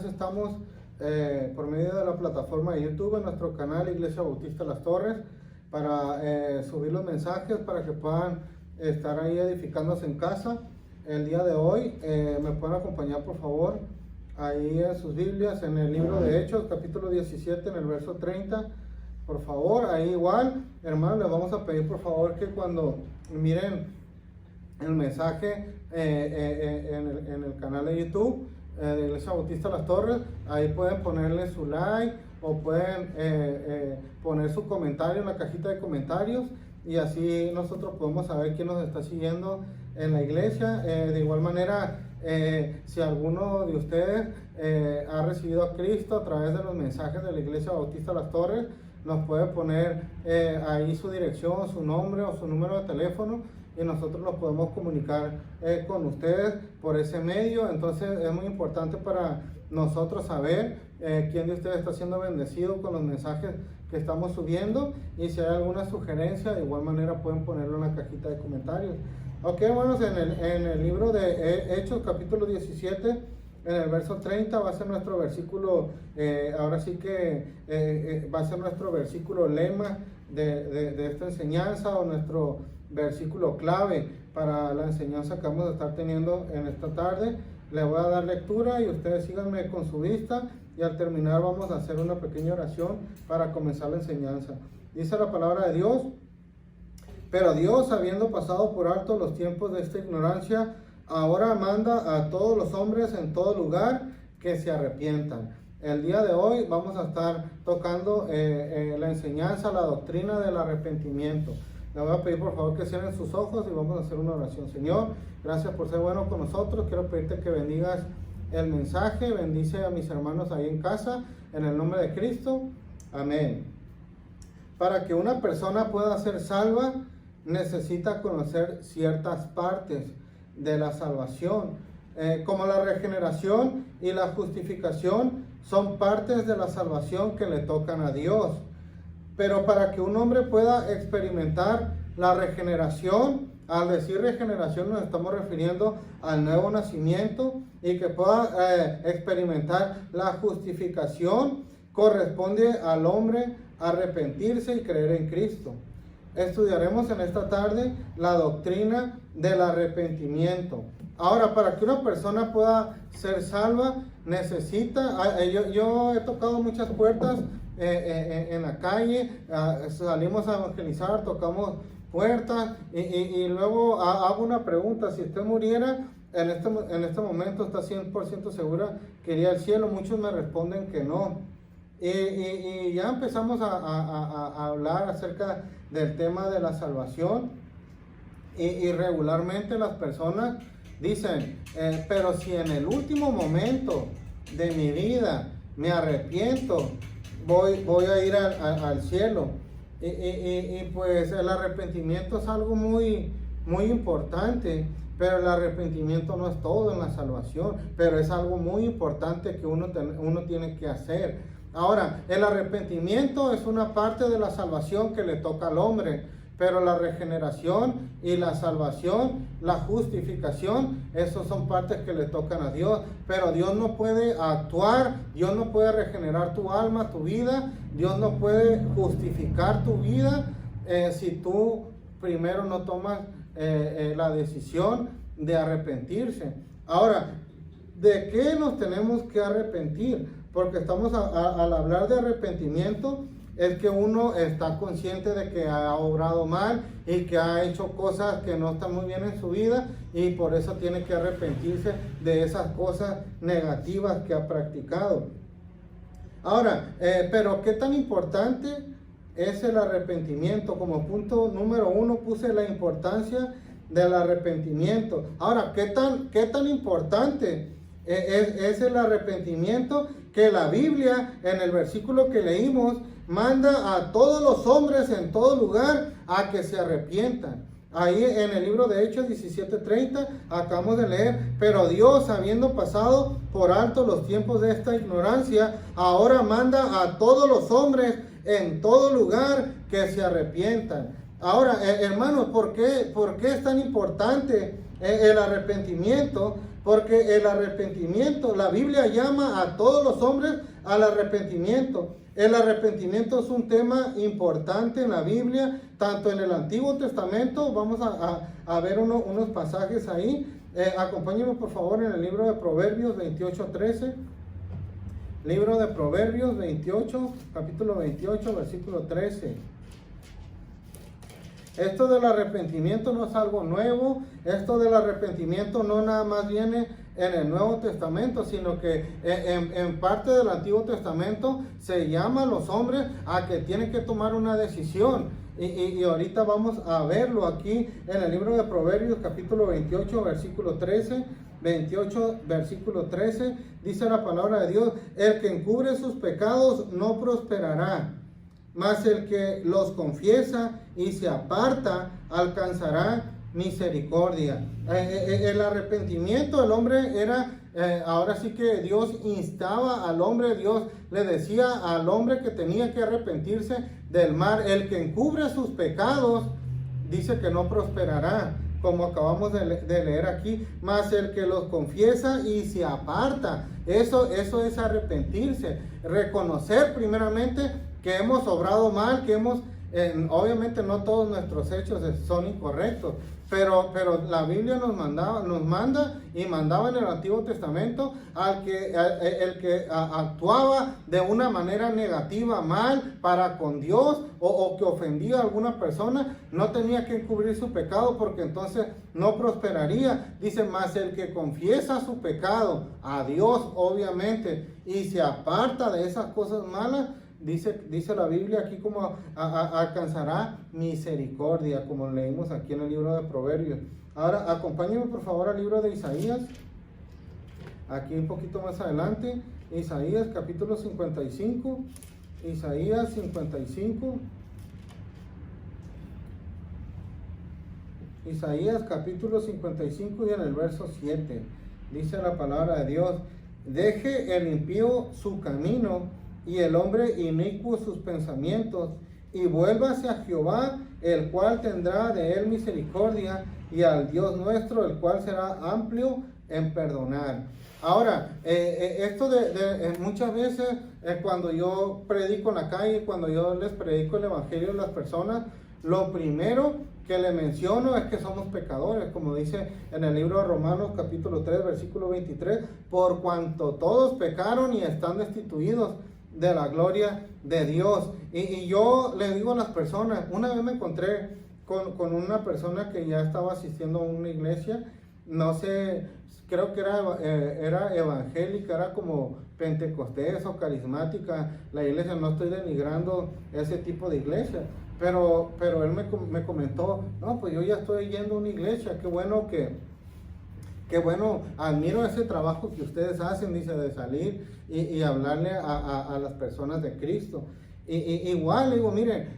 Estamos por medio de la plataforma de YouTube en nuestro canal Iglesia Bautista Las Torres para subir los mensajes para que puedan estar ahí edificándose en casa. El día de hoy me pueden acompañar por favor ahí en sus Biblias en el libro de Hechos capítulo 17 en el verso 30. Por favor, ahí igual, hermanos, les vamos a pedir por favor que cuando miren el mensaje en el canal de YouTube de Iglesia Bautista Las Torres, ahí pueden ponerle su like o pueden poner su comentario en la cajita de comentarios y así nosotros podemos saber quién nos está siguiendo en la iglesia. De igual manera, si alguno de ustedes ha recibido a Cristo a través de los mensajes de la Iglesia Bautista Las Torres, nos puede poner ahí su dirección, su nombre o su número de teléfono y nosotros nos podemos comunicar con ustedes por ese medio. Entonces es muy importante para nosotros saber quién de ustedes está siendo bendecido con los mensajes que estamos subiendo, y si hay alguna sugerencia de igual manera pueden ponerlo en la cajita de comentarios. Ok, hermanos, en el libro de Hechos capítulo 17 en el verso 30 va a ser nuestro versículo, ahora sí que va a ser nuestro versículo lema de esta enseñanza, o nuestro versículo clave para la enseñanza que vamos a estar teniendo en esta tarde. Le voy a dar lectura y ustedes síganme con su vista, y al terminar vamos a hacer una pequeña oración para comenzar la enseñanza. Dice la palabra de Dios: pero Dios, habiendo pasado por alto los tiempos de esta ignorancia, ahora manda a todos los hombres en todo lugar que se arrepientan. El día de hoy vamos a estar tocando la enseñanza, la doctrina del arrepentimiento. Le voy a pedir por favor que cierren sus ojos y vamos a hacer una oración. Señor, gracias por ser bueno con nosotros. Quiero pedirte que bendigas el mensaje, bendice a mis hermanos ahí en casa, en el nombre de Cristo. Amén. Para que una persona pueda ser salva, necesita conocer ciertas partes de la salvación, como la regeneración y la justificación son partes de la salvación que le tocan a Dios. Pero para que un hombre pueda experimentar la regeneración, al decir regeneración nos estamos refiriendo al nuevo nacimiento, y que pueda experimentar la justificación, corresponde al hombre arrepentirse y creer en Cristo. Estudiaremos en esta tarde la doctrina del arrepentimiento. Ahora, para que una persona pueda ser salva, necesita, yo he tocado muchas puertas en la calle, salimos a evangelizar, tocamos puertas y luego hago una pregunta: si usted muriera en este momento, ¿está 100% segura que iría al cielo? Muchos me responden que no. Y ya empezamos a hablar acerca del tema de la salvación, y regularmente las personas dicen, pero si en el último momento de mi vida me arrepiento, voy a ir al cielo. Y pues el arrepentimiento es algo muy, muy importante, pero el arrepentimiento no es todo en la salvación, pero es algo muy importante que uno tiene que hacer. Ahora, el arrepentimiento es una parte de la salvación que le toca al hombre, pero la regeneración y la salvación, la justificación, esos son partes que le tocan a Dios. Pero Dios no puede actuar, Dios no puede regenerar tu alma, tu vida, Dios no puede justificar tu vida si tú primero no tomas la decisión de arrepentirse. Ahora, ¿de qué nos tenemos que arrepentir? Porque estamos al hablar de arrepentimiento, es que uno está consciente de que ha obrado mal y que ha hecho cosas que no están muy bien en su vida, y por eso tiene que arrepentirse de esas cosas negativas que ha practicado. Ahora, pero ¿qué tan importante es el arrepentimiento? Como punto número 1 puse la importancia del arrepentimiento. Ahora, ¿qué tan importante es el arrepentimiento? Que la Biblia, en el versículo que leímos, manda a todos los hombres en todo lugar a que se arrepientan. Ahí en el libro de Hechos 17:30 acabamos de leer: pero Dios, habiendo pasado por alto los tiempos de esta ignorancia, ahora manda a todos los hombres en todo lugar que se arrepientan. Ahora, hermanos, ¿por qué es tan importante el arrepentimiento? Porque el arrepentimiento, la Biblia llama a todos los hombres al arrepentimiento. El arrepentimiento es un tema importante en la Biblia, tanto en el Antiguo Testamento. Vamos a ver unos pasajes ahí. Acompáñenme por favor en el libro de Proverbios 28:13. Libro de Proverbios 28, capítulo 28, versículo 13. Esto del arrepentimiento no es algo nuevo. Esto del arrepentimiento no nada más viene en el Nuevo Testamento, sino que en parte del Antiguo Testamento se llama a los hombres a que tienen que tomar una decisión. Y ahorita vamos a verlo aquí en el libro de Proverbios, capítulo 28, versículo 13. 28, versículo 13, dice la palabra de Dios: el que encubre sus pecados no prosperará, mas el que los confiesa y se aparta alcanzará misericordia. El arrepentimiento del hombre era, ahora sí que Dios instaba al hombre, Dios le decía al hombre que tenía que arrepentirse del mal. El que encubre sus pecados, dice que no prosperará, como acabamos de leer aquí, mas el que los confiesa y se aparta, eso es arrepentirse, reconocer primeramente que hemos obrado mal, que hemos Obviamente no todos nuestros hechos son incorrectos, pero la Biblia nos manda y mandaba en el Antiguo Testamento el que actuaba de una manera negativa, mal, para con Dios, o que ofendía a alguna persona, no tenía que encubrir su pecado, porque entonces no prosperaría. Dice, más el que confiesa su pecado a Dios, obviamente, y se aparta de esas cosas malas, dice la Biblia aquí, como alcanzará misericordia, como leímos aquí en el libro de Proverbios. Ahora, acompáñenme por favor al libro de Isaías, aquí un poquito más adelante, Isaías capítulo 55, Isaías 55, Isaías capítulo 55 y en el verso 7, dice la palabra de Dios, deje el impío su camino, y el hombre inicuo sus pensamientos, y vuélvase a Jehová, el cual tendrá de él misericordia, y al Dios nuestro, el cual será amplio en perdonar. Ahora, esto muchas veces cuando yo predico en la calle, cuando yo les predico el evangelio a las personas, lo primero que le menciono es que somos pecadores, como dice en el libro de Romanos capítulo 3 versículo 23, por cuanto todos pecaron y están destituidos de la gloria de Dios. Y yo le digo a las personas, una vez me encontré con una persona que ya estaba asistiendo a una iglesia, no sé, creo que era evangélica, era como pentecostés o carismática la iglesia, no estoy denigrando ese tipo de iglesia, pero él me comentó, no, pues yo ya estoy yendo a una iglesia, qué bueno, admiro ese trabajo que ustedes hacen, dice, de salir y hablarle a las personas de Cristo. Igual, digo, miren,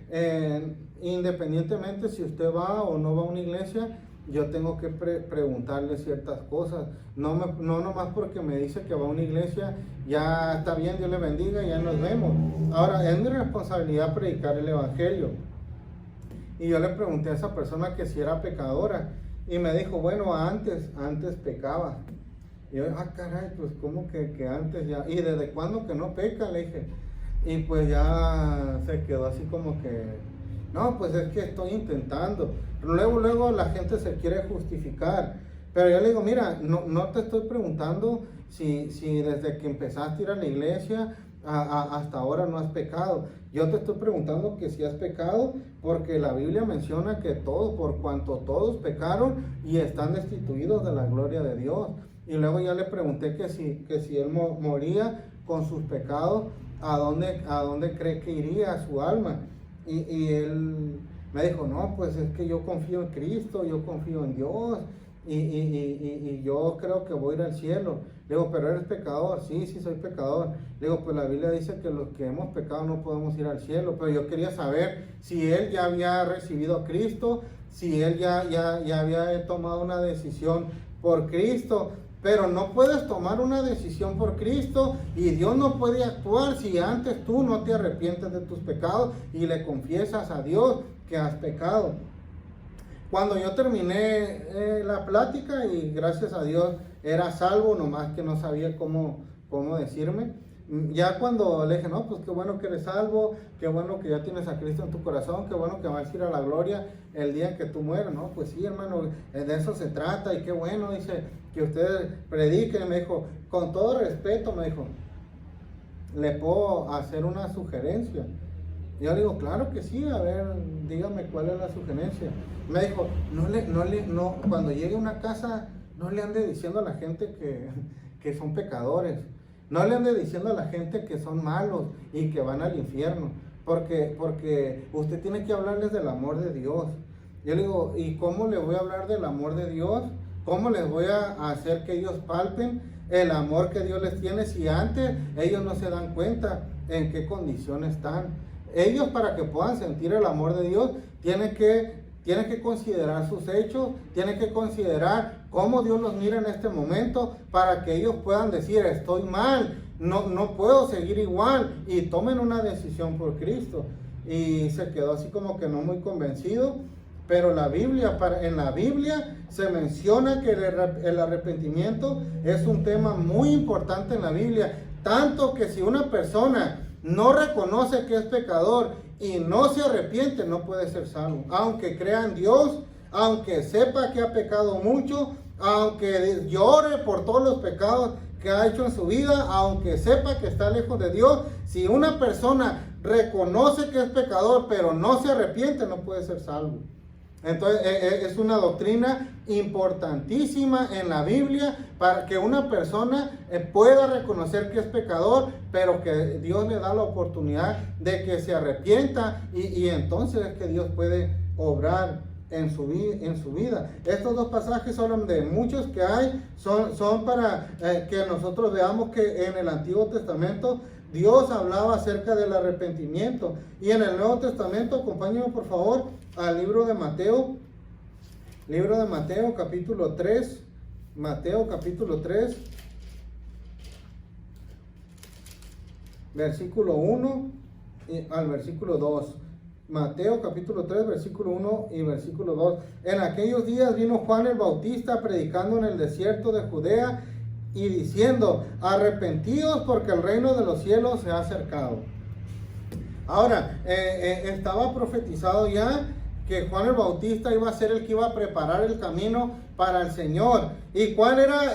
independientemente si usted va o no va a una iglesia, yo tengo que preguntarle ciertas cosas. No nomás porque me dice que va a una iglesia, ya está bien, Dios le bendiga, ya nos vemos. Ahora, es mi responsabilidad predicar el evangelio. Y yo le pregunté a esa persona que si era pecadora. Y me dijo, bueno, antes pecaba. Y yo, caray, pues ¿cómo que antes ya? ¿Y desde cuándo que no peca? Le dije. Y pues ya se quedó así como que, no, pues es que estoy intentando. Luego la gente se quiere justificar. Pero yo le digo, mira, no te estoy preguntando si desde que empezaste a ir a la iglesia hasta ahora no has pecado. Yo te estoy preguntando que si has pecado, porque la Biblia menciona que todos, por cuanto todos pecaron y están destituidos de la gloria de Dios. Y luego ya le pregunté que si él moría con sus pecados, ¿a dónde cree que iría su alma? Y él me dijo, no, pues es que yo confío en Cristo, yo confío en Dios, y yo creo que voy a ir al cielo. Le digo, pero eres pecador. Sí, soy pecador. Le digo, pues la Biblia dice que los que hemos pecado no podemos ir al cielo. Pero yo quería saber si él ya había recibido a Cristo, si él ya había tomado una decisión por Cristo. Pero no puedes tomar una decisión por Cristo y Dios no puede actuar si antes tú no te arrepientes de tus pecados y le confiesas a Dios que has pecado. Cuando yo terminé la plática, y gracias a Dios era salvo, nomás que no sabía cómo decirme. Ya cuando le dije, no, pues qué bueno que eres salvo, qué bueno que ya tienes a Cristo en tu corazón, qué bueno que vas a ir a la gloria el día en que tú mueras, ¿no? Pues sí, hermano, de eso se trata, y qué bueno, dice, que ustedes prediquen. Me dijo, con todo respeto, me dijo, ¿le puedo hacer una sugerencia? Y yo le digo, claro que sí, a ver, dígame cuál es la sugerencia. Me dijo, no, cuando llegue a una casa, no le ande diciendo a la gente que son pecadores. No le ande diciendo a la gente que son malos y que van al infierno. Porque usted tiene que hablarles del amor de Dios. Yo le digo, ¿y cómo le voy a hablar del amor de Dios? ¿Cómo les voy a hacer que ellos palpen el amor que Dios les tiene si antes ellos no se dan cuenta en qué condiciones están? Ellos, para que puedan sentir el amor de Dios, tienen que considerar sus hechos, tienen que considerar cómo Dios los mira en este momento, para que ellos puedan decir, estoy mal, no puedo seguir igual, y tomen una decisión por Cristo. Y se quedó así como que no muy convencido. Pero en la Biblia se menciona que el arrepentimiento es un tema muy importante en la Biblia, tanto que si una persona no reconoce que es pecador y no se arrepiente, no puede ser salvo. Aunque crea en Dios, aunque sepa que ha pecado mucho, aunque llore por todos los pecados que ha hecho en su vida, aunque sepa que está lejos de Dios, si una persona reconoce que es pecador, pero no se arrepiente, no puede ser salvo. Entonces es una doctrina importantísima en la Biblia para que una persona pueda reconocer que es pecador, pero que Dios le da la oportunidad de que se arrepienta y entonces es que Dios puede obrar en su vida. Estos dos pasajes hablan de muchos que hay, son para que nosotros veamos que en el Antiguo Testamento Dios hablaba acerca del arrepentimiento, y en el Nuevo Testamento, acompáñenme por favor al libro de Mateo capítulo 3, Mateo capítulo 3, versículo 1 al versículo 2. Mateo capítulo 3, versículo 1 y versículo 2. En aquellos días vino Juan el Bautista predicando en el desierto de Judea y diciendo: arrepentíos porque el reino de los cielos se ha acercado. Ahora, estaba profetizado ya que Juan el Bautista iba a ser el que iba a preparar el camino para el Señor. ¿Y cuál era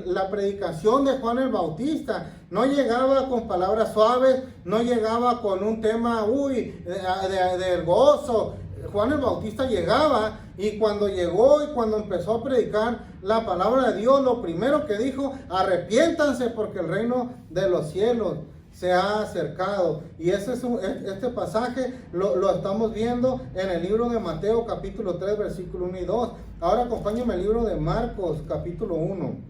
la predicación de Juan el Bautista? No llegaba con palabras suaves, no llegaba con un tema de gozo. Juan el Bautista llegaba, y cuando llegó y cuando empezó a predicar la palabra de Dios, lo primero que dijo: arrepiéntanse porque el reino de los cielos se ha acercado. Y este pasaje lo estamos viendo en el libro de Mateo capítulo 3, versículo 1 y 2. Ahora acompáñenme al libro de Marcos capítulo 1.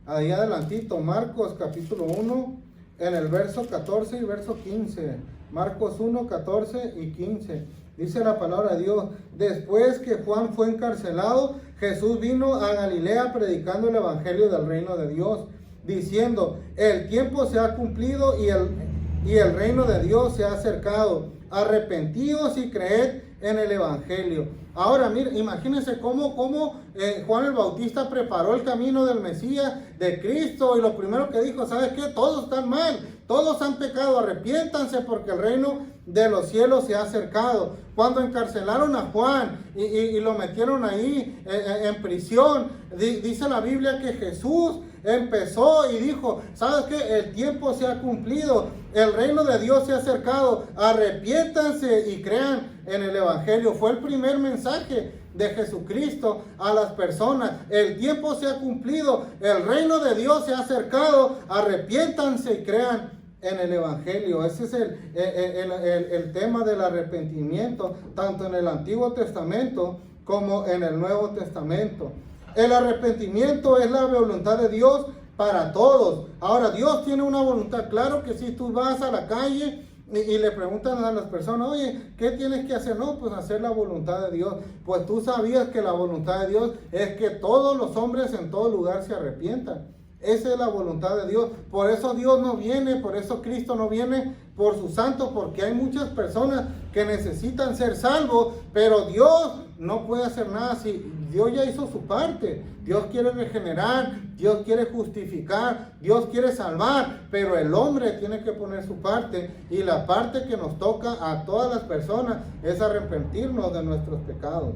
Ahí adelantito, Marcos capítulo 1, en el verso 14 y verso 15. Marcos 1, 14 y 15. Dice la palabra de Dios: después que Juan fue encarcelado, Jesús vino a Galilea predicando el evangelio del reino de Dios, diciendo: el tiempo se ha cumplido y el reino de Dios se ha acercado. Arrepentíos y creed en el evangelio. Ahora, mire, imagínense cómo Juan el Bautista preparó el camino del Mesías, de Cristo, y lo primero que dijo: ¿sabes qué? Todos están mal, todos han pecado, arrepiéntanse porque el reino de los cielos se ha acercado. Cuando encarcelaron a Juan y lo metieron ahí en prisión, dice la Biblia que Jesús empezó y dijo: ¿sabes qué? El tiempo se ha cumplido, el reino de Dios se ha acercado, arrepiéntanse y crean en el evangelio. Fue el primer mensaje de Jesucristo a las personas: el tiempo se ha cumplido, el reino de Dios se ha acercado, arrepiéntanse y crean en el evangelio. Ese es el tema del arrepentimiento, tanto en el Antiguo Testamento como en el Nuevo Testamento. El arrepentimiento es la voluntad de Dios para todos. Ahora, Dios tiene una voluntad. Claro que si tú vas a la calle y le preguntan a las personas: oye, ¿qué tienes que hacer? No, pues hacer la voluntad de Dios. Pues tú sabías que la voluntad de Dios es que todos los hombres en todo lugar se arrepientan. Esa es la voluntad de Dios. Por eso Dios no viene, por eso Cristo no viene por sus santos, porque hay muchas personas que necesitan ser salvos, pero Dios no puede hacer nada si Dios ya hizo su parte. Dios quiere regenerar, Dios quiere justificar, Dios quiere salvar, pero el hombre tiene que poner su parte, y la parte que nos toca a todas las personas es arrepentirnos de nuestros pecados.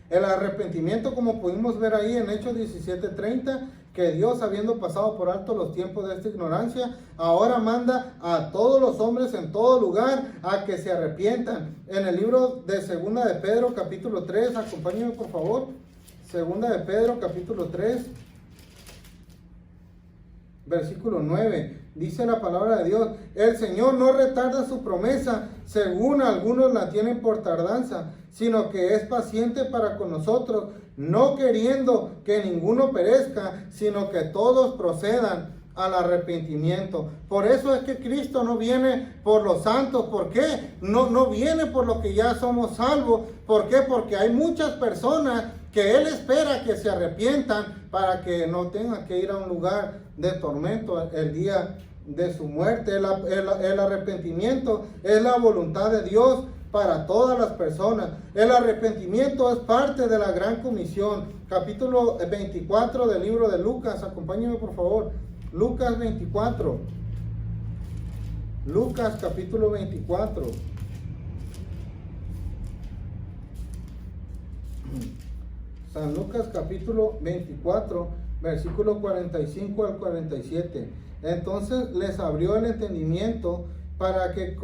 El arrepentimiento, como pudimos ver ahí en Hechos 17:30, que Dios, habiendo pasado por alto los tiempos de esta ignorancia, ahora manda a todos los hombres en todo lugar a que se arrepientan. En el libro de Segunda de Pedro capítulo 3, acompáñenme por favor, Segunda de Pedro capítulo 3, versículo 9, dice la palabra de Dios: el Señor no retarda su promesa, según algunos la tienen por tardanza, sino que es paciente para con nosotros, no queriendo que ninguno perezca, sino que todos procedan al arrepentimiento. Por eso es que Cristo no viene por los santos. ¿Por qué? No viene por los que ya somos salvos. ¿Por qué? Porque hay muchas personas que Él espera que se arrepientan para que no tengan que ir a un lugar de tormento el día de su muerte. El arrepentimiento es la voluntad de Dios para todas las personas. El arrepentimiento es parte de la gran comisión. Capítulo 24 del libro de Lucas, acompáñenme por favor. Lucas 24. Lucas capítulo 24. San Lucas capítulo 24, versículo 45 al 47. Entonces les abrió el entendimiento para que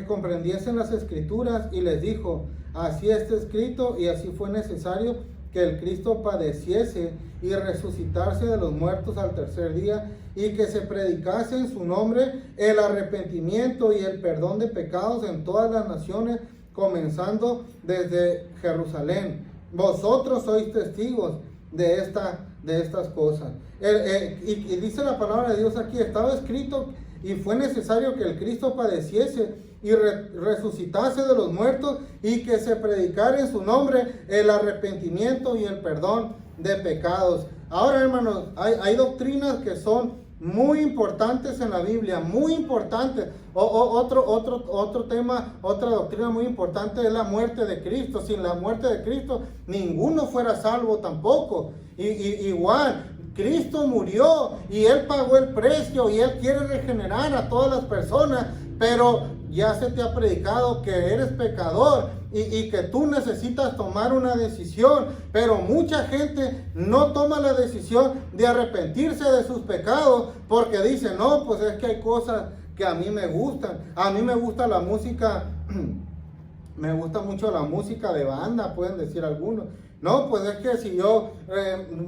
comprendiesen las escrituras y les dijo: así está escrito y así fue necesario que el Cristo padeciese y resucitarse de los muertos al tercer día, y que se predicase en su nombre el arrepentimiento y el perdón de pecados en todas las naciones, comenzando desde Jerusalén. Vosotros sois testigos de estas cosas. Y dice la palabra de Dios aquí: estaba escrito y fue necesario que el Cristo padeciese y resucitase de los muertos, y que se predicara en su nombre el arrepentimiento y el perdón de pecados. Ahora, hermanos, hay doctrinas que son muy importantes en la Biblia, muy importantes. Otro tema, otra doctrina muy importante es la muerte de Cristo. Sin la muerte de Cristo, ninguno fuera salvo tampoco. Igual, Cristo murió y Él pagó el precio y Él quiere regenerar a todas las personas, pero ya se te ha predicado que eres pecador y que tú necesitas tomar una decisión, pero mucha gente no toma la decisión de arrepentirse de sus pecados porque dice: no, pues es que hay cosas que a mí me gustan. A mí me gusta la música, me gusta mucho la música de banda, pueden decir algunos. No, pues es que si yo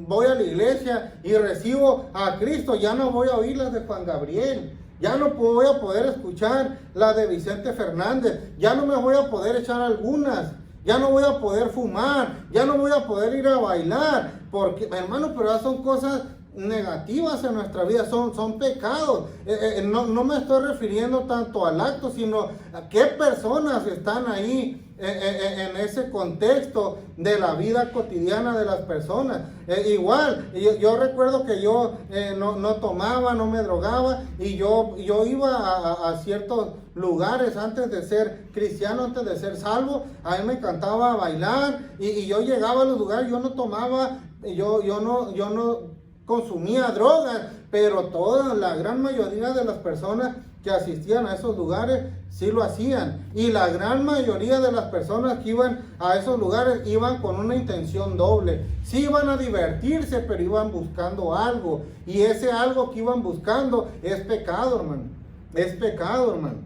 voy a la iglesia y recibo a Cristo, ya no voy a oír las de Juan Gabriel. Ya no voy a poder escuchar la de Vicente Fernández. Ya no me voy a poder echar algunas. Ya no voy a poder fumar. Ya no voy a poder ir a bailar. Porque, hermano, pero ya son cosas negativas en nuestra vida. Son pecados. No me estoy refiriendo tanto al acto, sino a qué personas están ahí en ese contexto de la vida cotidiana de las personas. Igual, yo recuerdo que yo no tomaba, no me drogaba, y yo iba a ciertos lugares antes de ser cristiano, antes de ser salvo. A mí me encantaba bailar, y yo llegaba a los lugares, yo no tomaba, yo no consumía drogas, pero toda la gran mayoría de las personas que asistían a esos lugares sí lo hacían, y la gran mayoría de las personas que iban a esos lugares iban con una intención doble. Sí iban a divertirse, pero iban buscando algo, y ese algo que iban buscando es pecado, hermano. Es pecado, hermano.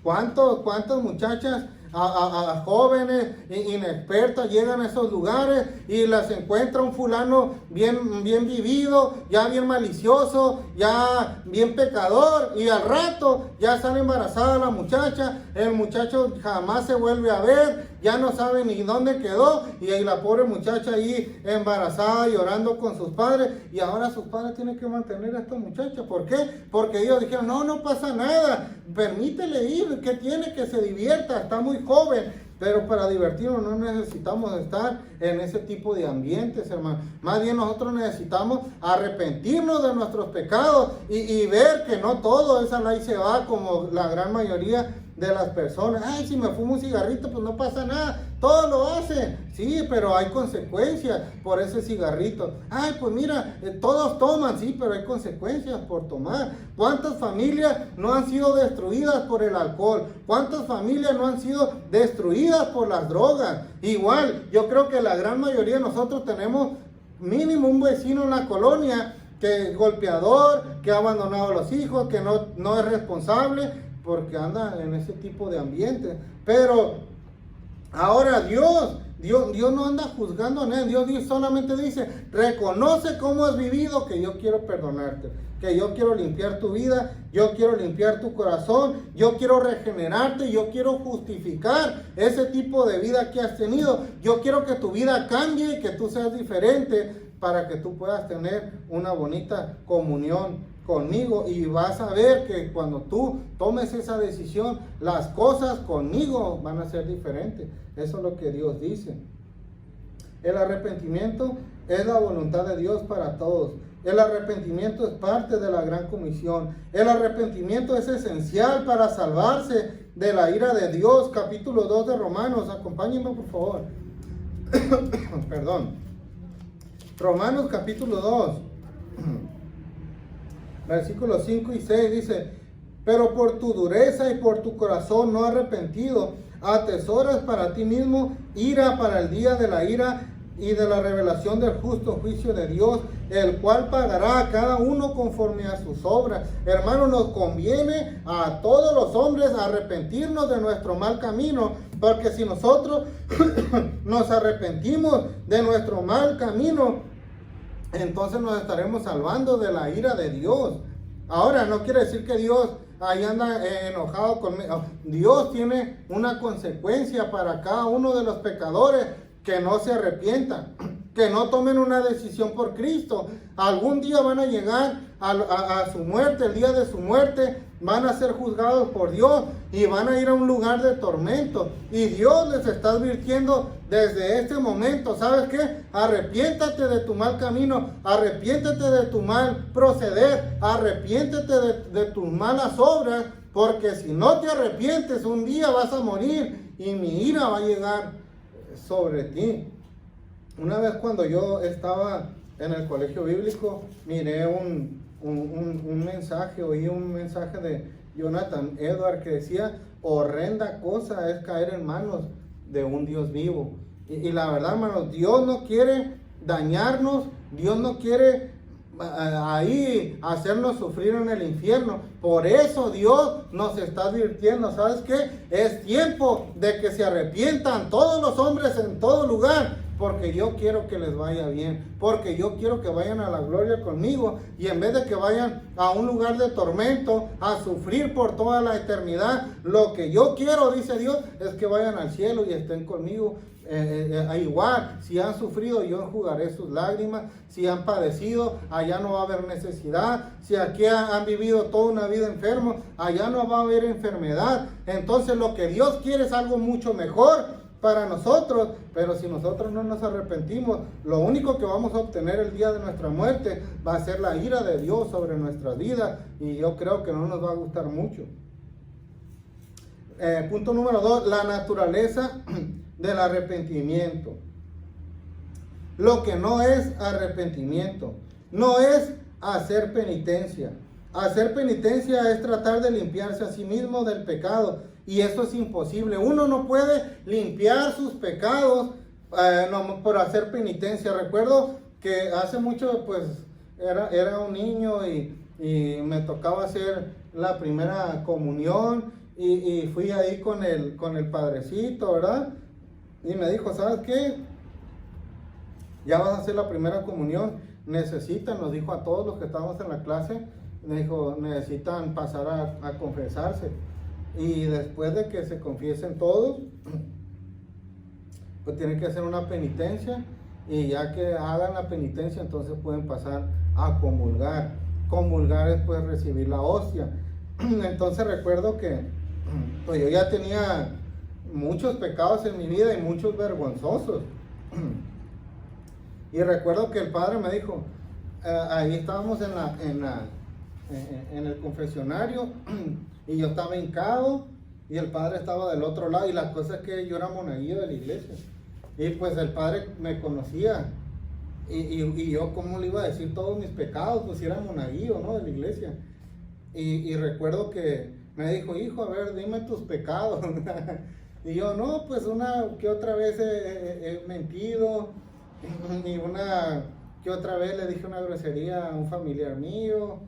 ¿Cuántas muchachas a jóvenes inexpertas llegan a esos lugares y las encuentra un fulano bien vivido, ya bien malicioso, ya bien pecador, y al rato ya sale embarazada la muchacha, el muchacho jamás se vuelve a ver, ya no sabe ni dónde quedó, y ahí la pobre muchacha ahí embarazada llorando con sus padres, y ahora sus padres tienen que mantener a esta muchacha. ¿Por qué? Porque ellos dijeron: no pasa nada, permítele ir, que tiene, que se divierta, está muy joven. Pero para divertirnos no necesitamos estar en ese tipo de ambientes, hermano. Más bien nosotros necesitamos arrepentirnos de nuestros pecados y ver que no todo esa ley se va como la gran mayoría de las personas. Ay, si me fumo un cigarrito, pues no pasa nada. Todos lo hacen. Sí, pero hay consecuencias por ese cigarrito. Ay, pues mira, todos toman, sí, pero hay consecuencias por tomar. ¿Cuántas familias no han sido destruidas por el alcohol? ¿Cuántas familias no han sido destruidas por las drogas? Igual, yo creo que la gran mayoría de nosotros tenemos mínimo un vecino en la colonia que es golpeador, que ha abandonado a los hijos, que no es responsable, porque anda en ese tipo de ambiente. Pero ahora Dios no anda juzgando a nadie. Dios solamente dice: reconoce cómo has vivido, que yo quiero perdonarte, que yo quiero limpiar tu vida, yo quiero limpiar tu corazón, yo quiero regenerarte, yo quiero justificar ese tipo de vida que has tenido. Yo quiero que tu vida cambie y que tú seas diferente, para que tú puedas tener una bonita comunión conmigo, y vas a ver que cuando tú tomes esa decisión, las cosas conmigo van a ser diferentes. Eso es lo que Dios dice. El arrepentimiento es la voluntad de Dios para todos. El arrepentimiento es parte de la gran comisión. El arrepentimiento es esencial para salvarse de la ira de Dios. Capítulo 2 de Romanos, acompáñenme por favor. Perdón. Romanos capítulo 2. Versículos 5 y 6 dice: pero por tu dureza y por tu corazón no arrepentido, atesoras para ti mismo ira para el día de la ira y de la revelación del justo juicio de Dios, el cual pagará a cada uno conforme a sus obras. Hermanos, nos conviene a todos los hombres arrepentirnos de nuestro mal camino, porque si nosotros nos arrepentimos de nuestro mal camino, entonces nos estaremos salvando de la ira de Dios. Ahora, no quiere decir que Dios ahí anda enojado conmigo. Dios tiene una consecuencia para cada uno de los pecadores que no se arrepientan, que no tomen una decisión por Cristo. Algún día van a llegar a su muerte, el día de su muerte, van a ser juzgados por Dios y van a ir a un lugar de tormento. Y Dios les está advirtiendo desde este momento, ¿sabes qué? Arrepiéntate de tu mal camino, arrepiéntate de tu mal proceder, arrepiéntete de tus malas obras, porque si no te arrepientes, un día vas a morir y mi ira va a llegar sobre ti. Una vez cuando yo estaba en el colegio bíblico, miré un mensaje, oí un mensaje de Jonathan Edwards que decía: horrenda cosa es caer en manos de un Dios vivo. Y la verdad, hermanos, Dios no quiere dañarnos, Dios no quiere ahí hacernos sufrir en el infierno. Por eso Dios nos está advirtiendo, ¿sabes qué? Es tiempo de que se arrepientan todos los hombres en todo lugar, porque yo quiero que les vaya bien, porque yo quiero que vayan a la gloria conmigo, y en vez de que vayan a un lugar de tormento, a sufrir por toda la eternidad, lo que yo quiero, dice Dios, es que vayan al cielo y estén conmigo. Igual, si han sufrido, yo enjugaré sus lágrimas. Si han padecido, allá no va a haber necesidad. Si aquí han vivido toda una vida enfermos, allá no va a haber enfermedad. Entonces lo que Dios quiere es algo mucho mejor para nosotros, pero si nosotros no nos arrepentimos, lo único que vamos a obtener el día de nuestra muerte va a ser la ira de Dios sobre nuestras vidas, y yo creo que no nos va a gustar mucho. Punto número 2, la naturaleza del arrepentimiento. Lo que no es arrepentimiento, no es hacer penitencia. Hacer penitencia es tratar de limpiarse a sí mismo del pecado, y eso es imposible. Uno no puede limpiar sus pecados no, por hacer penitencia. Recuerdo que hace mucho, pues, era un niño y me tocaba hacer la primera comunión, y fui ahí con el padrecito, ¿verdad? Y me dijo: ¿sabes qué? Ya vas a hacer la primera comunión. Nos dijo a todos los que estábamos en la clase, me dijo, necesitan pasar a confesarse. Y después de que se confiesen todos, pues tienen que hacer una penitencia. Y ya que hagan la penitencia, entonces pueden pasar a comulgar. Comulgar es pues recibir la hostia. Entonces recuerdo que pues yo ya tenía muchos pecados en mi vida y muchos vergonzosos. Y recuerdo que el padre me dijo, ahí estábamos en el confesionario, y yo estaba hincado y el padre estaba del otro lado, y la cosa es que yo era monaguillo de la iglesia, y pues el padre me conocía, y yo cómo le iba a decir todos mis pecados, pues si era monaguillo, ¿no?, de la iglesia. Y recuerdo que me dijo: hijo, a ver, dime tus pecados. Y yo: no, pues una que otra vez he mentido, y una que otra vez le dije una grosería a un familiar mío,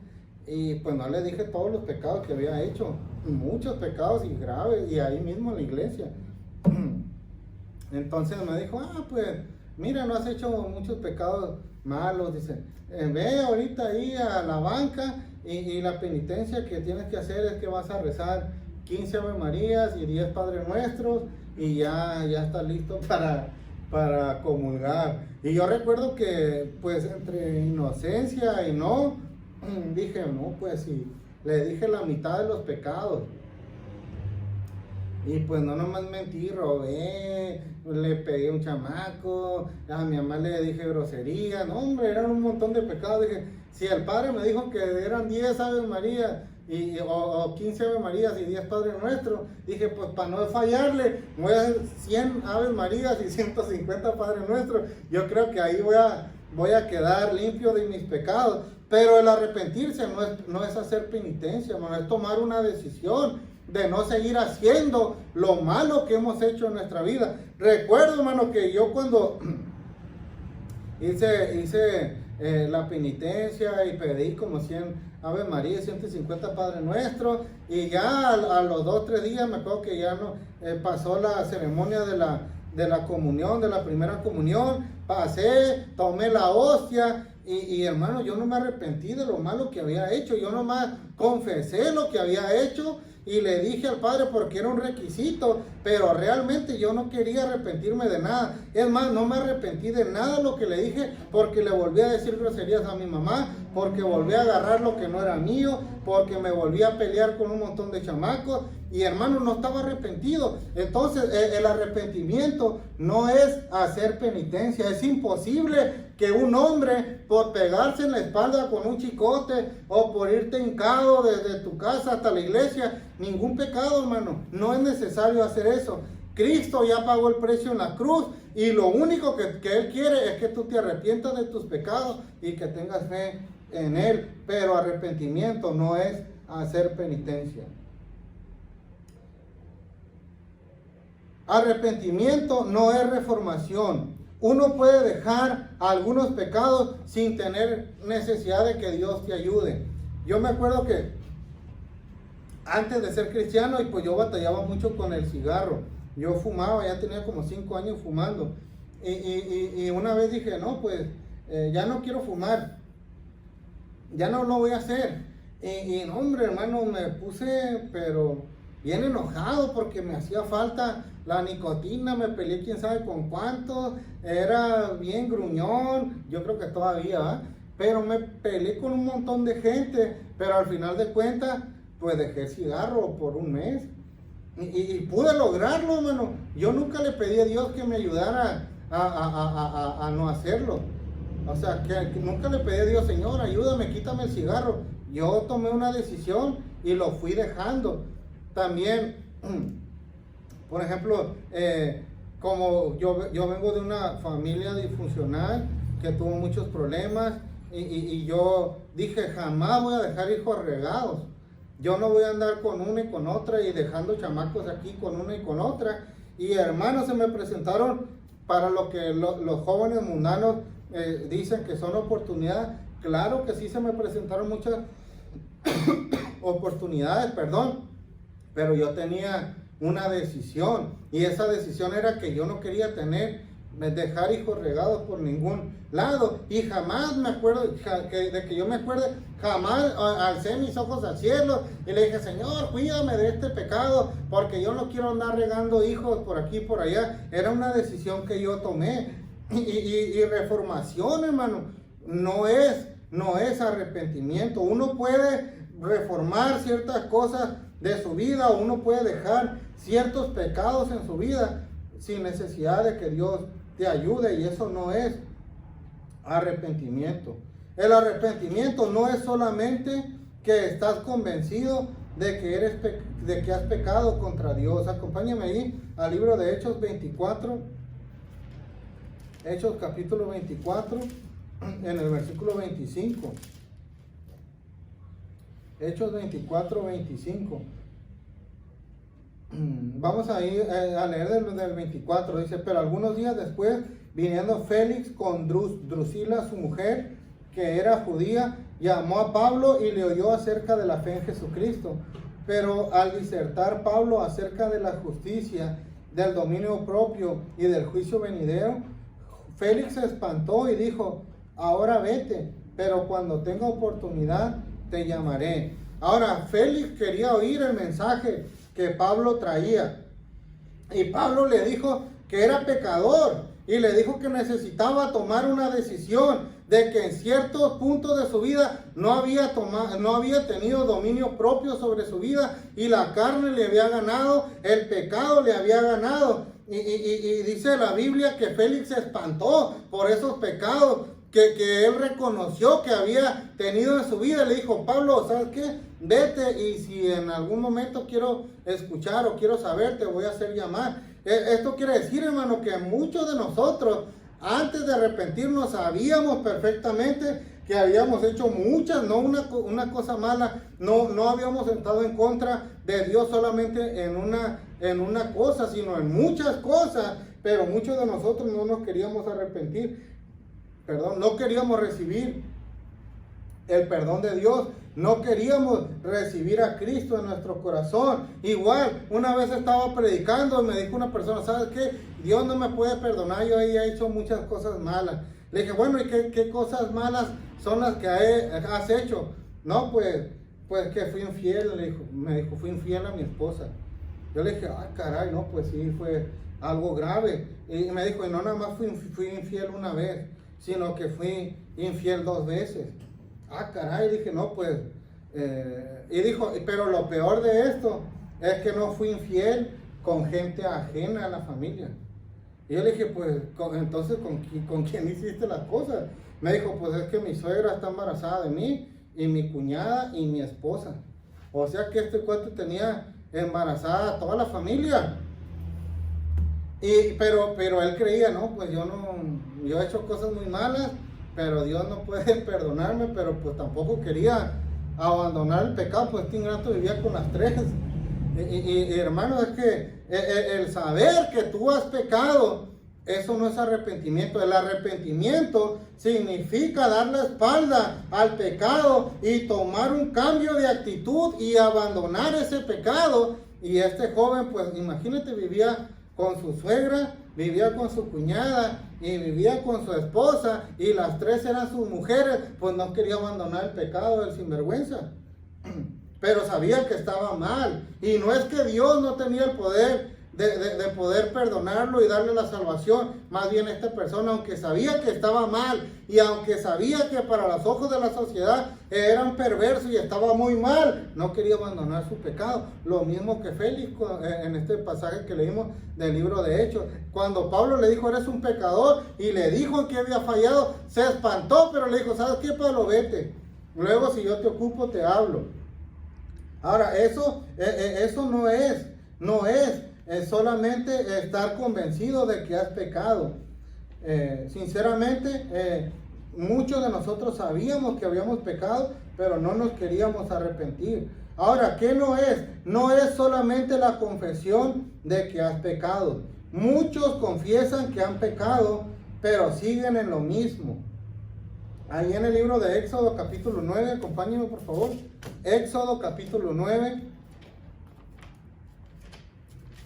y pues no le dije todos los pecados que había hecho, muchos pecados y graves, y ahí mismo en la iglesia. Entonces me dijo: pues mira, no has hecho muchos pecados malos, dice, ve ahorita ahí a la banca, y la penitencia que tienes que hacer es que vas a rezar 15 Ave Marías y 10 Padres Nuestros, y ya estás listo para comulgar. Y yo recuerdo que pues entre inocencia y no, dije: no, pues sí, le dije la mitad de los pecados. Y pues no nomás mentí, robé, le pegué a un chamaco, a mi mamá le dije grosería, no hombre, eran un montón de pecados. Dije, si el padre me dijo que eran 10 Aves Marías, o 15 Ave Marías y 10 Padres Nuestros, dije, pues para no fallarle, voy a hacer 100 Aves Marías y 150 Padres Nuestros. Yo creo que ahí voy voy a quedar limpio de mis pecados. Pero el arrepentirse no es hacer penitencia, hermano, es tomar una decisión de no seguir haciendo lo malo que hemos hecho en nuestra vida. Recuerdo, hermano, que yo cuando hice la penitencia y pedí como 100 Ave María, 150 Padre Nuestro, y ya a los 2 o 3 días me acuerdo que ya no pasó la ceremonia de la comunión, de la primera comunión. Pasé, tomé la hostia y hermano, yo no me arrepentí de lo malo que había hecho. Yo nomás confesé lo que había hecho y le dije al Padre porque era un requisito, pero realmente yo no quería arrepentirme de nada. Es más, no me arrepentí de nada lo que le dije, porque le volví a decir groserías a mi mamá, porque volví a agarrar lo que no era mío, porque me volví a pelear con un montón de chamacos. Y hermano, no estaba arrepentido. Entonces el arrepentimiento no es hacer penitencia. Es imposible que un hombre, por pegarse en la espalda con un chicote o por irte hincado desde tu casa hasta la iglesia, ningún pecado, hermano, no es necesario hacer eso. Cristo ya pagó el precio en la cruz y lo único que Él quiere es que tú te arrepientas de tus pecados y que tengas fe en Él. Pero arrepentimiento no es hacer penitencia. Arrepentimiento no es reformación. Uno puede dejar algunos pecados sin tener necesidad de que Dios te ayude. Yo me acuerdo que antes de ser cristiano, y pues yo batallaba mucho con el cigarro. Yo fumaba, ya tenía como 5 años fumando. Y una vez dije, no, pues ya no quiero fumar. Ya no lo voy a hacer. Y no, hombre, hermano, me puse, pero bien enojado porque me hacía falta la nicotina, me peleé quién sabe con cuánto, era bien gruñón, yo creo que todavía, ¿verdad? Pero me peleé con un montón de gente, pero al final de cuentas, pues dejé el cigarro por un mes, y pude lograrlo, hermano. Yo nunca le pedí a Dios que me ayudara a no hacerlo, o sea, que nunca le pedí a Dios, Señor, ayúdame, quítame el cigarro. Yo tomé una decisión y lo fui dejando. También, por ejemplo, como yo vengo de una familia disfuncional que tuvo muchos problemas y yo dije, jamás voy a dejar hijos regados. Yo no voy a andar con una y con otra y dejando chamacos aquí con una y con otra. Y hermanos, se me presentaron para lo que los jóvenes mundanos dicen que son oportunidades. Claro que sí, se me presentaron muchas oportunidades, pero yo tenía una decisión, y esa decisión era que yo no quería dejar hijos regados por ningún lado, y jamás me acuerdo, de que yo me acuerde, jamás alcé mis ojos al cielo y le dije, Señor, cuídame de este pecado, porque yo no quiero andar regando hijos por aquí y por allá. Era una decisión que yo tomé, y reformación, hermano, no es arrepentimiento. Uno puede reformar ciertas cosas de su vida, o uno puede dejar ciertos pecados en su vida sin necesidad de que Dios te ayude, y eso no es arrepentimiento. El arrepentimiento no es solamente que estás convencido de que has pecado contra Dios. Acompáñame ahí al libro de Hechos 24, Hechos capítulo 24, en el versículo 25. Hechos 24, 25. Vamos a ir a leer del 24. Dice, pero algunos días después, viniendo Félix con Drusila, su mujer, que era judía, llamó a Pablo y le oyó acerca de la fe en Jesucristo. Pero al disertar Pablo acerca de la justicia, del dominio propio y del juicio venidero, Félix se espantó y dijo, ahora vete, pero cuando tenga oportunidad te llamaré. Ahora, Félix quería oír el mensaje que Pablo traía, y Pablo le dijo que era pecador, y le dijo que necesitaba tomar una decisión, de que en ciertos puntos de su vida no había tenido dominio propio sobre su vida, y la carne le había ganado, el pecado le había ganado, y dice la Biblia que Félix se espantó por esos pecados que él reconoció que había tenido en su vida. Le dijo, Pablo, ¿sabes qué? Vete, y si en algún momento quiero escuchar o quiero saber, te voy a hacer llamar. Esto quiere decir, hermano, que muchos de nosotros Antes de arrepentirnos sabíamos perfectamente que habíamos hecho muchas, no una cosa mala, no habíamos estado en contra de Dios solamente en una cosa, sino en muchas cosas, pero muchos de nosotros no nos queríamos arrepentir, no queríamos recibir el perdón de Dios, no queríamos recibir a Cristo en nuestro corazón. Igual, una vez estaba predicando y me dijo una persona, ¿sabes qué? Dios no me puede perdonar, yo he hecho muchas cosas malas. Le dije, bueno, ¿y qué cosas malas son las que has hecho? No, pues que fui infiel, me dijo, fui infiel a mi esposa. Yo le dije, caray, no, pues sí, fue algo grave. Y me dijo, y no nada más fui infiel una vez, sino que fui infiel 2 veces. Caray, dije, no, pues, y dijo, pero lo peor de esto es que no fui infiel con gente ajena a la familia. Y yo le dije, pues, entonces, ¿con quién hiciste las cosas? Me dijo, pues es que mi suegra está embarazada de mí, y mi cuñada y mi esposa. O sea que este cuate tenía embarazada a toda la familia. Pero él creía, no, pues yo he hecho cosas muy malas, pero Dios no puede perdonarme, pero pues tampoco quería abandonar el pecado, pues este ingrato vivía con las 3. Y hermano, es que el saber que tú has pecado, eso no es arrepentimiento. El arrepentimiento significa dar la espalda al pecado y tomar un cambio de actitud y abandonar ese pecado. Y este joven, pues imagínate, vivía con su suegra, vivía con su cuñada y vivía con su esposa, y las 3 eran sus mujeres, pues no quería abandonar el pecado del sinvergüenza. Pero sabía que estaba mal, y no es que Dios no tenía el poder de poder perdonarlo y darle la salvación. Más bien esta persona, aunque sabía que estaba mal, y aunque sabía que para los ojos de la sociedad era un perverso y estaba muy mal, no quería abandonar su pecado. Lo mismo que Félix en este pasaje que leímos del libro de Hechos. Cuando Pablo le dijo, eres un pecador, y le dijo que había fallado, se espantó, pero le dijo, ¿sabes qué, Pablo? Vete. Luego, si yo te ocupo, te hablo. Ahora, eso no es solamente estar convencido de que has pecado. Sinceramente, muchos de nosotros sabíamos que habíamos pecado, pero no nos queríamos arrepentir. Ahora, ¿qué no es? No es solamente la confesión de que has pecado. Muchos confiesan que han pecado, pero siguen en lo mismo. Ahí en el libro de Éxodo capítulo 9, acompáñenme por favor. Éxodo capítulo 9.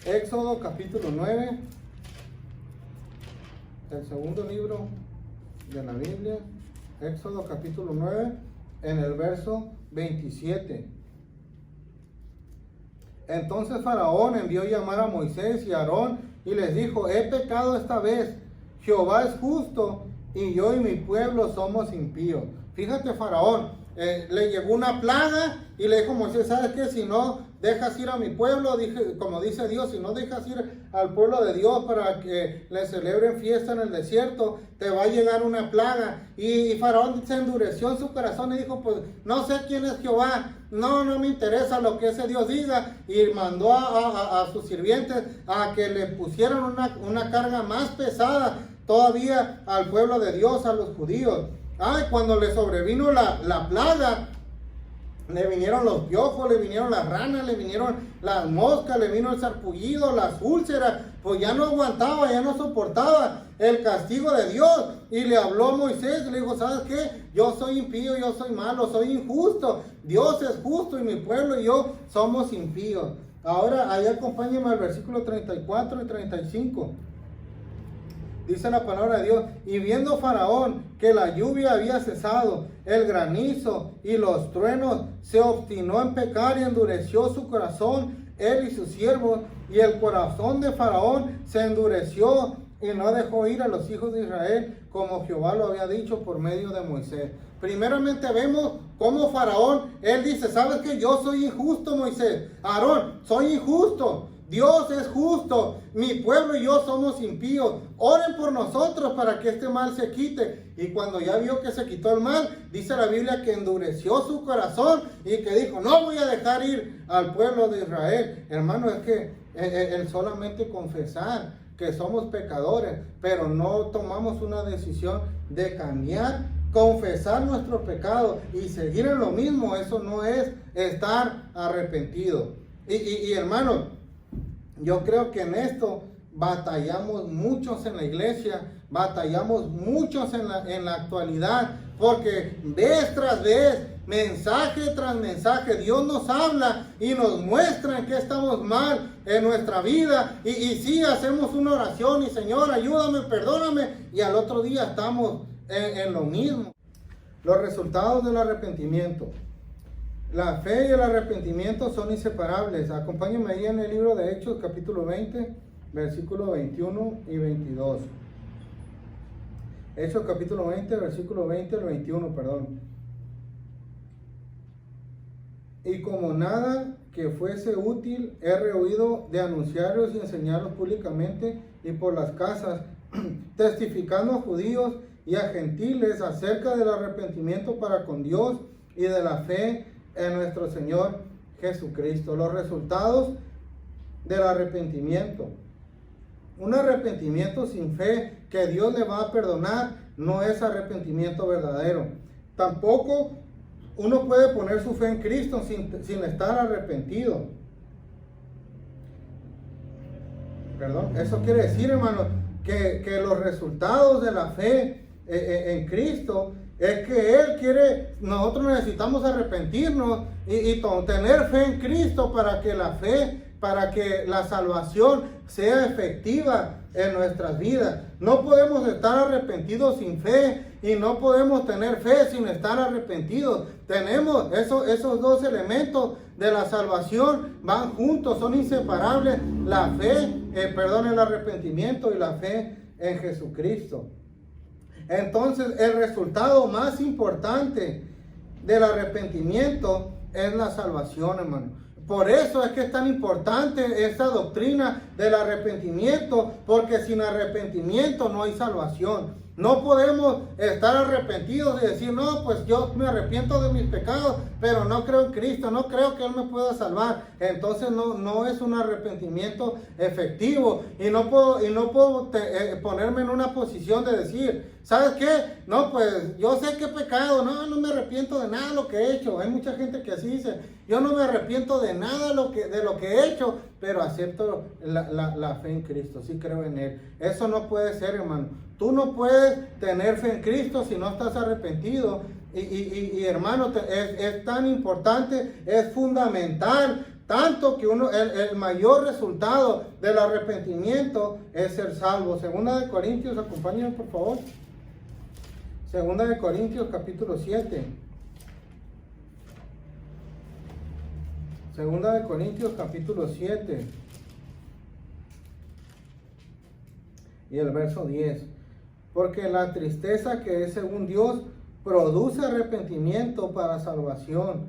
Éxodo capítulo 9, el segundo libro de la Biblia. Éxodo capítulo 9, en el verso 27. Entonces Faraón envió llamar a Moisés y a Aarón y les dijo, he pecado esta vez, Jehová es justo y yo y mi pueblo somos impíos. Fíjate, Faraón, le llegó una plaga y le dijo Moisés, ¿sabes qué? Si no dejas ir a mi pueblo, como dice Dios, si no dejas ir al pueblo de Dios para que le celebren fiesta en el desierto, te va a llegar una plaga. Y Faraón se endureció en su corazón y dijo, pues no sé quién es Jehová, no me interesa lo que ese Dios diga. Y mandó a sus sirvientes a que le pusieran una carga más pesada todavía al pueblo de Dios, a los judíos. Cuando le sobrevino la plaga, le vinieron los piojos, le vinieron las ranas, le vinieron las moscas, le vino el sarpullido, las úlceras, pues ya no aguantaba, ya no soportaba el castigo de Dios. Y le habló a Moisés y le dijo, ¿sabes qué? Yo soy impío, yo soy malo, soy injusto. Dios es justo y mi pueblo y yo somos impíos. Ahora, ahí acompáñenme al versículo 34 y 35. Dice la palabra de Dios, y viendo Faraón que la lluvia había cesado, el granizo y los truenos, se obstinó en pecar y endureció su corazón, él y sus siervos, y el corazón de Faraón se endureció y no dejó ir a los hijos de Israel, como Jehová lo había dicho por medio de Moisés. Primeramente vemos cómo Faraón, él dice, ¿sabes qué? Yo soy injusto, Moisés. Aarón, soy injusto. Dios es justo, mi pueblo y yo somos impíos. Oren por nosotros para que este mal se quite. Y cuando ya vio que se quitó el mal, dice la Biblia que endureció su corazón y que dijo, no voy a dejar ir al pueblo de Israel. Hermano, es que el solamente confesar que somos pecadores, pero no tomamos una decisión de cambiar, confesar nuestro pecado y seguir en lo mismo. Eso no es estar arrepentido. Y hermano, yo creo que en esto batallamos muchos en la iglesia, batallamos muchos en la actualidad, porque vez tras vez, mensaje tras mensaje, Dios nos habla y nos muestra en qué estamos mal en nuestra vida. Y sí, hacemos una oración y Señor, ayúdame, perdóname, y al otro día estamos en lo mismo. Los resultados del arrepentimiento. La fe y el arrepentimiento son inseparables. Acompáñenme ahí en el libro de Hechos, capítulo 20, versículos 21 y 22. Hechos capítulo 20, versículo 20 al 21, perdón. Y como nada que fuese útil, he rehuido de anunciarlos y enseñarlos públicamente y por las casas, testificando a judíos y a gentiles acerca del arrepentimiento para con Dios y de la fe en nuestro Señor Jesucristo. Los resultados del arrepentimiento. Un arrepentimiento sin fe que Dios le va a perdonar no es arrepentimiento verdadero. Tampoco uno puede poner su fe en Cristo sin estar arrepentido. Perdón, eso quiere decir, hermano, que los resultados de la fe en Cristo es que Él quiere, nosotros necesitamos arrepentirnos y tener fe en Cristo para que la fe, para que la salvación sea efectiva en nuestras vidas. No podemos estar arrepentidos sin fe y no podemos tener fe sin estar arrepentidos. Tenemos esos dos elementos de la salvación, van juntos, son inseparables. La fe, el arrepentimiento y la fe en Jesucristo. Entonces, el resultado más importante del arrepentimiento es la salvación, hermano. Por eso es que es tan importante esa doctrina del arrepentimiento, porque sin arrepentimiento no hay salvación. No podemos estar arrepentidos y decir, no, pues yo me arrepiento de mis pecados, pero no creo en Cristo, no creo que Él me pueda salvar. Entonces no es un arrepentimiento efectivo. Y no puedo ponerme en una posición de decir, ¿sabes qué? No, pues yo sé que he pecado, no me arrepiento de nada de lo que he hecho. Hay mucha gente que así dice, yo no me arrepiento de nada de lo que he hecho, pero acepto la fe en Cristo, sí creo en Él. Eso no puede ser, hermano. Tú no puedes tener fe en Cristo si no estás arrepentido. Y hermano, es tan importante, es fundamental, tanto que el mayor resultado del arrepentimiento es ser salvo. Segunda de Corintios, acompáñenme por favor. Segunda de Corintios, capítulo 7. Segunda de Corintios, capítulo 7. Y el verso 10. Porque la tristeza que es según Dios produce arrepentimiento para salvación,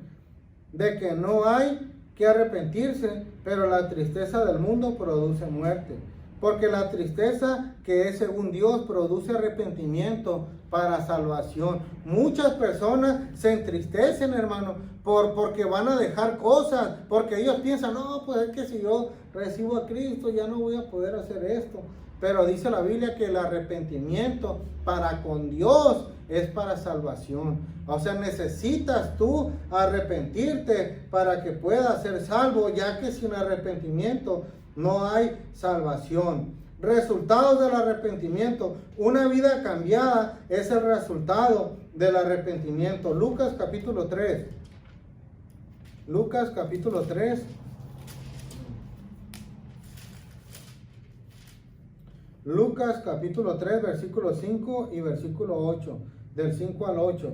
de que no hay que arrepentirse, pero la tristeza del mundo produce muerte. Porque la tristeza que es según Dios produce arrepentimiento para salvación. Muchas personas se entristecen, hermano, porque van a dejar cosas, porque ellos piensan, no, pues es que si yo recibo a Cristo ya no voy a poder hacer esto. Pero dice la Biblia que el arrepentimiento para con Dios es para salvación. O sea, necesitas tú arrepentirte para que puedas ser salvo, ya que sin arrepentimiento no hay salvación. Resultados del arrepentimiento. Una vida cambiada es el resultado del arrepentimiento. Lucas capítulo 3. Lucas capítulo 3. Lucas capítulo 3, versículo 5 y versículo 8, del 5 al 8.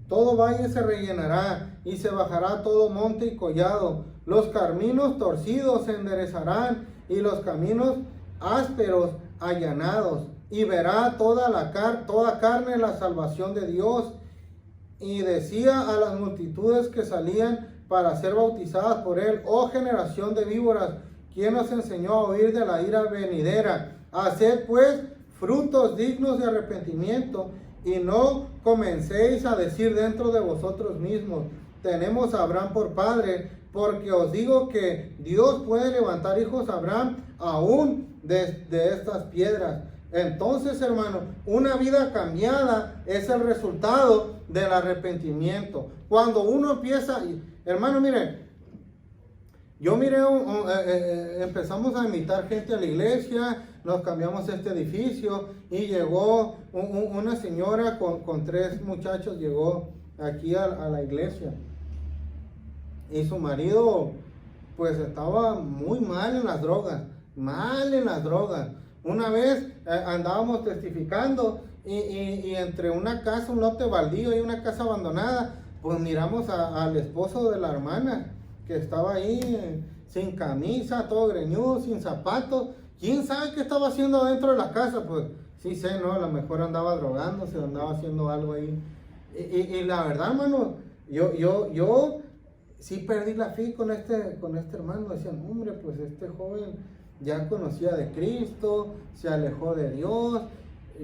Todo valle se rellenará y se bajará todo monte y collado. Los caminos torcidos se enderezarán y los caminos ásperos allanados. Y verá toda carne la salvación de Dios. Y decía a las multitudes que salían para ser bautizadas por él, oh generación de víboras, ¿quién os enseñó a huir de la ira venidera? Haced pues frutos dignos de arrepentimiento y no comencéis a decir dentro de vosotros mismos, tenemos a Abraham por padre, porque os digo que Dios puede levantar hijos a Abraham aún de estas piedras. Entonces, hermano, una vida cambiada es el resultado del arrepentimiento. Cuando uno empieza, hermano, mire, yo miré, empezamos a invitar gente a la iglesia, nos cambiamos este edificio y llegó una señora con 3 muchachos, llegó aquí a la iglesia. Y su marido, pues estaba muy mal en las drogas, Una vez andábamos testificando y entre una casa, un lote baldío y una casa abandonada, pues miramos al esposo de la hermana, que estaba ahí sin camisa, todo greñudo, sin zapatos. ¿Quién sabe qué estaba haciendo dentro de la casa? Pues sí sé, ¿no? A lo mejor andaba drogándose, andaba haciendo algo ahí. Y la verdad, hermano, yo sí perdí la fe con este hermano. Decían, hombre, pues este joven ya conocía de Cristo, se alejó de Dios.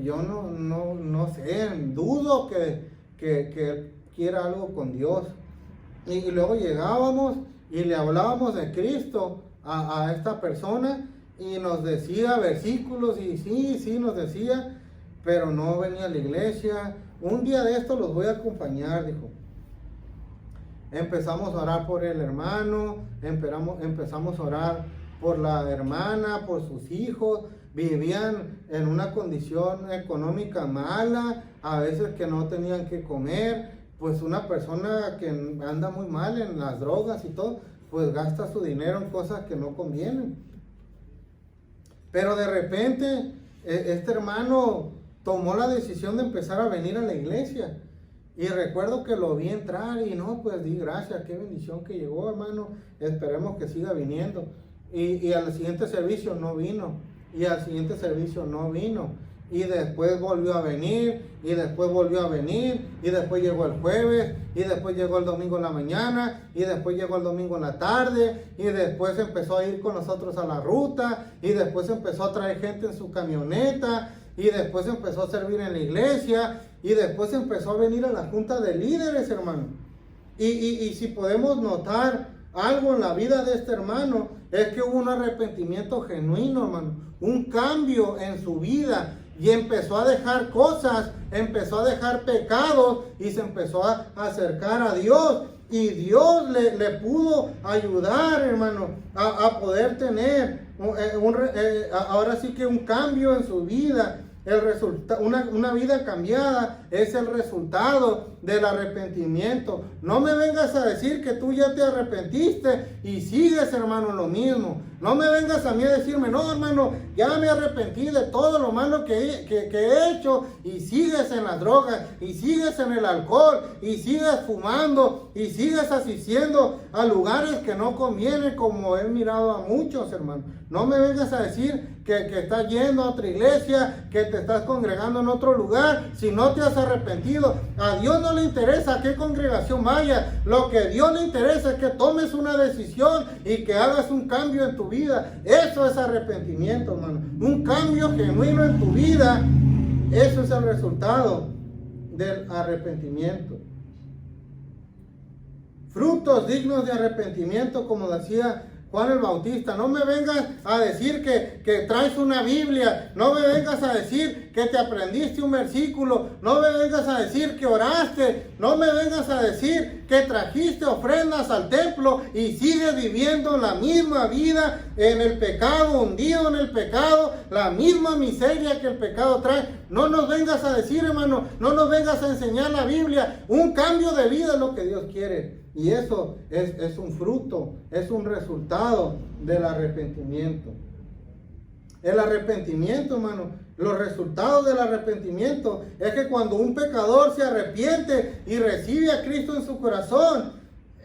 Yo no sé, dudo que él quiera algo con Dios. Y luego llegábamos y le hablábamos de Cristo a esta persona y nos decía versículos y sí nos decía, pero no venía a la iglesia. Un día de esto los voy a acompañar, dijo. Empezamos a orar por el hermano, empezamos a orar por la hermana, por sus hijos. Vivían en una condición económica mala, a veces que no tenían que comer. Pues una persona que anda muy mal en las drogas y todo, pues gasta su dinero en cosas que no convienen. Pero de repente, este hermano tomó la decisión de empezar a venir a la iglesia. Y recuerdo que lo vi entrar y no, pues di gracias, qué bendición que llegó, hermano. Esperemos que siga viniendo. Y al siguiente servicio no vino. Y al siguiente servicio no vino. Y después volvió a venir, y después volvió a venir, y después llegó el jueves, y después llegó el domingo en la mañana, y después llegó el domingo en la tarde, y después empezó a ir con nosotros a la ruta, y después empezó a traer gente en su camioneta, y después empezó a servir en la iglesia, y después empezó a venir a la junta de líderes, hermano. Y si podemos notar algo en la vida de este hermano, es que hubo un arrepentimiento genuino, hermano, un cambio en su vida. Y empezó a dejar cosas, empezó a dejar pecados y se empezó a acercar a Dios. Y Dios le pudo ayudar, hermano, a poder tener ahora sí que un cambio en su vida. Una vida cambiada es el resultado del arrepentimiento. No me vengas a decir que tú ya te arrepentiste y sigues, hermano, lo mismo. No me vengas a mí a decirme, no, hermano, ya me arrepentí de todo lo malo que he hecho, y sigues en las drogas, y sigues en el alcohol, y sigues fumando, y sigues asistiendo a lugares que no convienen, como he mirado a muchos, hermano. No me vengas a decir que estás yendo a otra iglesia, que te estás congregando en otro lugar, si no te has arrepentido. A Dios no le interesa a qué congregación vaya. Lo que a Dios le interesa es que tomes una decisión y que hagas un cambio en tu vida. Eso es arrepentimiento, hermano. Un cambio genuino en tu vida. Eso es el resultado del arrepentimiento. Frutos dignos de arrepentimiento, como decía Juan el Bautista. No me vengas a decir que traes una Biblia. No me vengas a decir que te aprendiste un versículo. No me vengas a decir que oraste. No me vengas a decir que trajiste ofrendas al templo y sigues viviendo la misma vida en el pecado, hundido en el pecado, la misma miseria que el pecado trae. No nos vengas a decir, hermano, no nos vengas a enseñar la Biblia. Un cambio de vida es lo que Dios quiere. Y eso es un fruto, es un resultado del arrepentimiento. El arrepentimiento, hermano, los resultados del arrepentimiento es que cuando un pecador se arrepiente y recibe a Cristo en su corazón,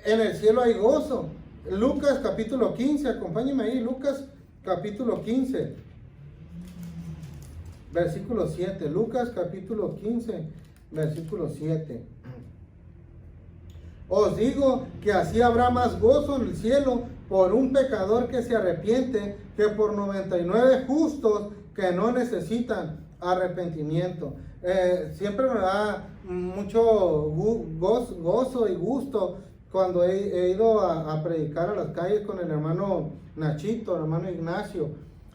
en el cielo hay gozo. Lucas capítulo 15, acompáñenme ahí, Lucas capítulo 15, versículo 7. Lucas capítulo 15, versículo 7. Os digo que así habrá más gozo en el cielo por un pecador que se arrepiente que por 99 justos que no necesitan arrepentimiento. Siempre me da mucho gozo y gusto cuando he ido a predicar a las calles con el hermano Nachito, el hermano Ignacio.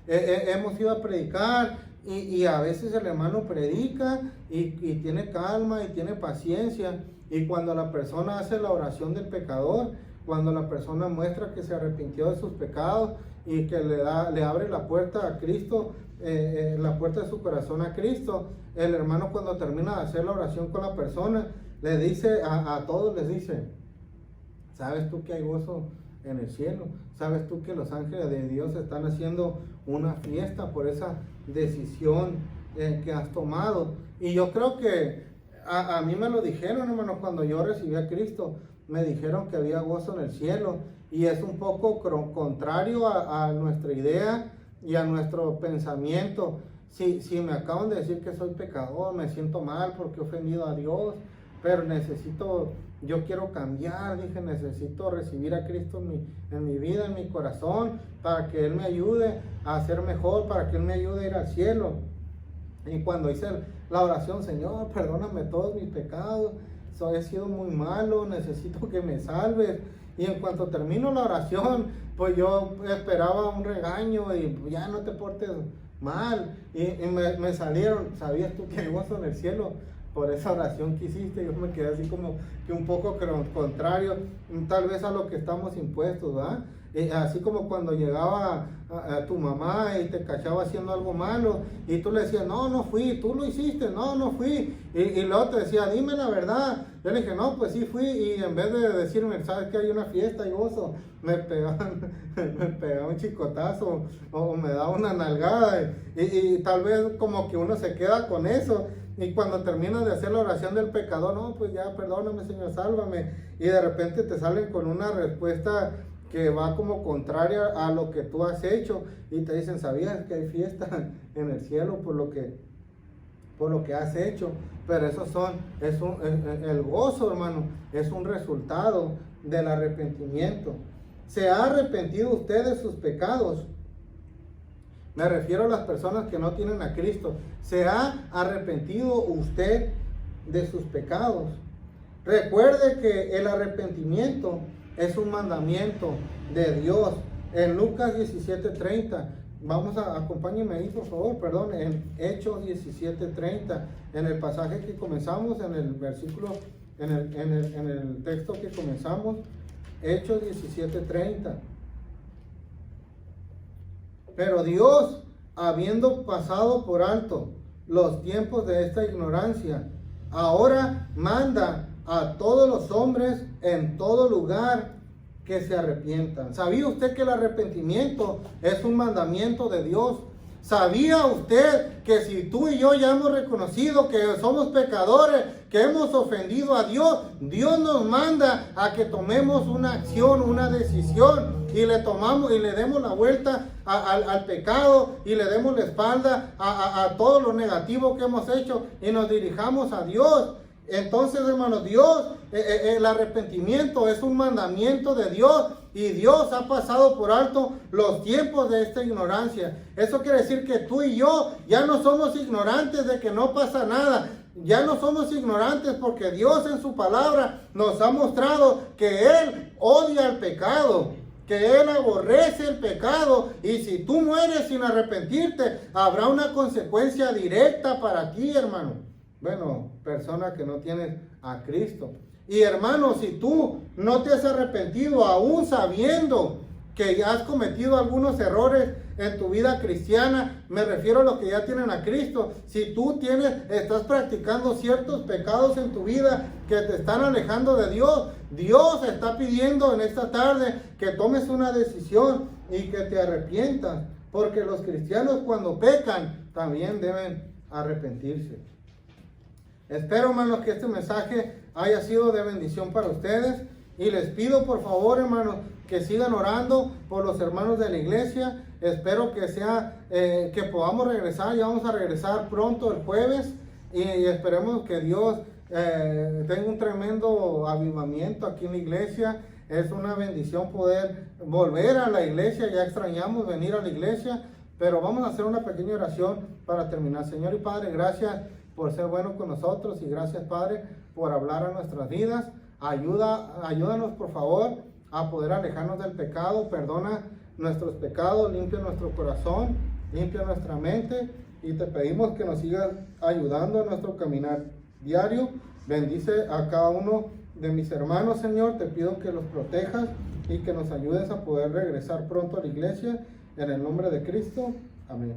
Hemos ido a predicar y a veces el hermano predica y tiene calma y tiene paciencia. Y cuando la persona hace la oración del pecador, cuando la persona muestra que se arrepintió de sus pecados y que le abre la puerta a Cristo, la puerta de su corazón a Cristo, el hermano cuando termina de hacer la oración con la persona, le dice a todos, les dice: ¿sabes tú que hay gozo en el cielo? ¿Sabes tú que los ángeles de Dios están haciendo una fiesta por esa decisión que has tomado? Y yo creo que a mí me lo dijeron, hermano, cuando yo recibí a Cristo, me dijeron que había gozo en el cielo, y es un poco contrario a nuestra idea y a nuestro pensamiento. Si me acaban de decir que soy pecador, me siento mal porque he ofendido a Dios, pero yo quiero cambiar, dije, necesito recibir a Cristo en mi vida, en mi corazón, para que Él me ayude a ser mejor, para que Él me ayude a ir al cielo. Y cuando hice la oración: Señor, perdóname todos mis pecados, he sido muy malo, necesito que me salves. Y en cuanto termino la oración, pues yo esperaba un regaño y ya no te portes mal. Y me salieron: ¿sabías tú que hay gozo en el cielo por esa oración que hiciste? Yo me quedé así como que un poco contrario, tal vez a lo que estamos impuestos, ¿verdad? Así como cuando llegaba a tu mamá y te cachaba haciendo algo malo y tú le decías: no fui, tú lo hiciste, no fui, y luego te decía: dime la verdad. Yo le dije: no, pues sí fui, y en vez de decirme: sabes que hay una fiesta y gozo, me pegaba un chicotazo o me daba una nalgada, y tal vez como que uno se queda con eso. Y cuando terminas de hacer la oración del pecador: no, pues ya, perdóname, Señor, sálvame, y de repente te salen con una respuesta que va como contraria a lo que tú has hecho, y te dicen: ¿sabías que hay fiesta en el cielo por lo que has hecho? Pero el gozo, hermano, es un resultado del arrepentimiento. ¿Se ha arrepentido usted de sus pecados? Me refiero a las personas que no tienen a Cristo. ¿Se ha arrepentido usted de sus pecados? Recuerde que el arrepentimiento es un mandamiento de Dios. En Lucas 17:30, acompáñenme ahí por favor, en Hechos 17:30, en el pasaje que comenzamos, en el versículo, en el texto que comenzamos, Hechos 17:30. Pero Dios, habiendo pasado por alto los tiempos de esta ignorancia, ahora manda a todos los hombres en todo lugar que se arrepientan. ¿Sabía usted que el arrepentimiento es un mandamiento de Dios? ¿Sabía usted que si tú y yo ya hemos reconocido que somos pecadores, que hemos ofendido a Dios, Dios nos manda a que tomemos una acción, una decisión, y le demos la vuelta al pecado, y le demos la espalda a todo lo negativo que hemos hecho, y nos dirijamos a Dios? Entonces, hermanos, el arrepentimiento es un mandamiento de Dios, y Dios ha pasado por alto los tiempos de esta ignorancia. Eso quiere decir que tú y yo ya no somos ignorantes de que no pasa nada. Ya no somos ignorantes, porque Dios en su palabra nos ha mostrado que Él odia el pecado, que Él aborrece el pecado, y si tú mueres sin arrepentirte, habrá una consecuencia directa para ti, hermano. Bueno, persona que no tienes a Cristo. Y hermano, si tú no te has arrepentido, aún sabiendo que ya has cometido algunos errores en tu vida cristiana, me refiero a los que ya tienen a Cristo. Si tú estás practicando ciertos pecados en tu vida que te están alejando de Dios, Dios está pidiendo en esta tarde que tomes una decisión y que te arrepientas, porque los cristianos cuando pecan también deben arrepentirse. Espero, hermanos, que este mensaje haya sido de bendición para ustedes, y les pido por favor, hermanos, que sigan orando por los hermanos de la iglesia. Espero que podamos regresar. Ya vamos a regresar pronto el jueves, y esperemos que Dios tenga un tremendo avivamiento aquí en la iglesia. Es una bendición poder volver a la iglesia. Ya extrañamos venir a la iglesia, pero vamos a hacer una pequeña oración para terminar. Señor y Padre, gracias por ser bueno con nosotros, y gracias, Padre, por hablar a nuestras vidas. Ayúdanos por favor a poder alejarnos del pecado. Perdona nuestros pecados, limpia nuestro corazón, limpia nuestra mente y te pedimos que nos sigas ayudando en nuestro caminar diario. Bendice a cada uno de mis hermanos, Señor. Te pido que los protejas y que nos ayudes a poder regresar pronto a la iglesia. En el nombre de Cristo. Amén.